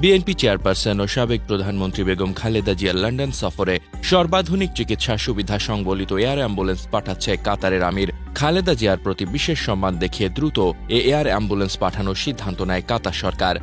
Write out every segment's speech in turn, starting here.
BNP chairperson ও সাবেক প্রধানমন্ত্রী বেগম খালেদা জিয়ার লন্ডন সফরে সর্বাধুনিক চিকিৎসা সুবিধা সংবলিত এয়ার অ্যাম্বুলেন্স পাঠাচ্ছে কাতারের আমির। খালেদা জিয়ার প্রতি বিশেষ সম্মান দেখিয়ে দ্রুত এয়ার অ্যাম্বুলেন্স পাঠানোর সিদ্ধান্ত নেয় কাতার সরকার।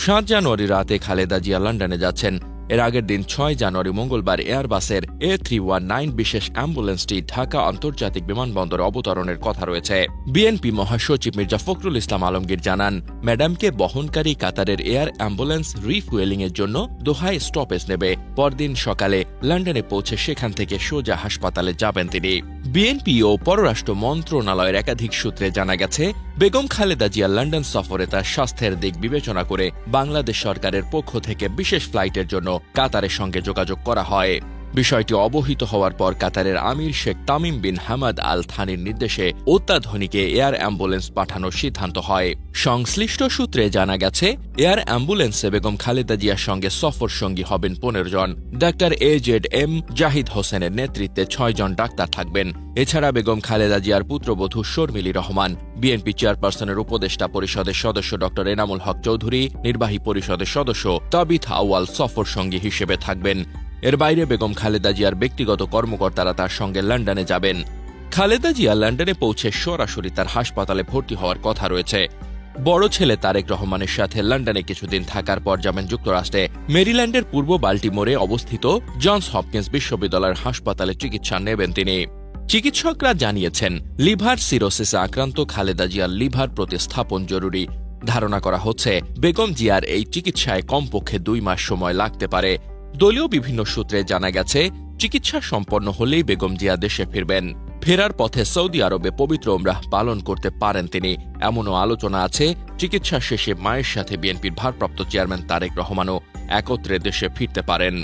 ৭ জানুয়ারি রাতে খালেদা জিয়া লন্ডনে যাচ্ছেন। এর আগের দিন ৬ জানুয়ারি মঙ্গলবার এয়ারবাসের A319 বিশেষ অ্যাম্বুলেন্সটি ঢাকা আন্তর্জাতিক বিমানবন্দরে অবতরণের কথা রয়েছে। বিএনপি মহাসচিব মির্জা ফখরুল ইসলাম আলমগীর জানান, ম্যাডামকে বহনকারী কাতারের এয়ার অ্যাম্বুলেন্স রিফুয়েলিংয়ের জন্য দোহায় স্টপেজ নেবে। পরদিন সকালে লন্ডনে পৌঁছে সেখান থেকে সোজা হাসপাতালে যাবেন তিনি। বিএনপি ও পররাষ্ট্র মন্ত্রণালয়ের একাধিক সূত্রে জানা গেছে, বেগম খালেদা জিয়া লন্ডন সফরে তার স্বাস্থ্যের দিক বিবেচনা করে বাংলাদেশ সরকারের পক্ষ থেকে বিশেষ ফ্লাইটের জন্য কাতারের সঙ্গে যোগাযোগ করা হয়। বিষয়টি অবহিত হওয়ার পর কাতারের আমির Sheikh Tamim bin Hamad Al থানির নির্দেশে অত্যাধুনিক এয়ার অ্যাম্বুলেন্স পাঠানোর সিদ্ধান্ত হয়। সংশ্লিষ্ট সূত্রে জানা গেছে, এয়ার অ্যাম্বুলেন্সে বেগম খালেদা জিয়ার সঙ্গে সফর সঙ্গী হবেন ১৫ জন। ডাক্তার AZM জাহিদ হোসেনের নেতৃত্বে ৬ জন ডাক্তার থাকবেন। এছাড়া বেগম খালেদা জিয়ার পুত্রবধূ শর্মিলী রহমান, বিএনপি চেয়ারপারসনের উপদেষ্টা পরিষদের সদস্য ড এনামুল হক চৌধুরী, নির্বাহী পরিষদের সদস্য তাবিথ আউয়াল সফর সঙ্গী হিসেবে থাকবেন। এর বাইরে বেগম খালেদা জিয়ার ব্যক্তিগত কর্মকর্তারা তার সঙ্গে লন্ডনে যাবেন। খালেদা জিয়া লন্ডনে পৌঁছে সরাসরি তার হাসপাতালে ভর্তি হওয়ার কথা রয়েছে। বড় ছেলে তারেক রহমানের সাথে লন্ডনে কিছুদিন থাকার পর যাবেন যুক্তরাষ্ট্রে। মেরিল্যান্ডের পূর্ব বাল্টিমোরে অবস্থিত জনস হপকিন্স বিশ্ববিদ্যালয়ের হাসপাতালে চিকিৎসা নেবেন তিনি। চিকিৎসকরা জানিয়েছেন, লিভার সিরোসিসে আক্রান্ত খালেদা জিয়ার লিভার প্রতিস্থাপন জরুরি। ধারণা করা হচ্ছে, বেগম জিয়ার এই চিকিৎসায় কমপক্ষে 2 মাস সময় লাগতে পারে। দলীয় বিভিন্ন সূত্রে জানা গেছে, চিকিৎসা সম্পন্ন হলেই বেগম জিয়া দেশে ফিরবেন। ফেরার পথে সৌদি আরবে পবিত্র উমরাহ পালন করতে পারেন তিনি। এমনও আলোচনা আছে, চিকিৎসা শেষে মায়ের সাথে বিএনপির ভারপ্রাপ্ত চেয়ারম্যান তারেক রহমানও একত্রে দেশে ফিরতে পারেন।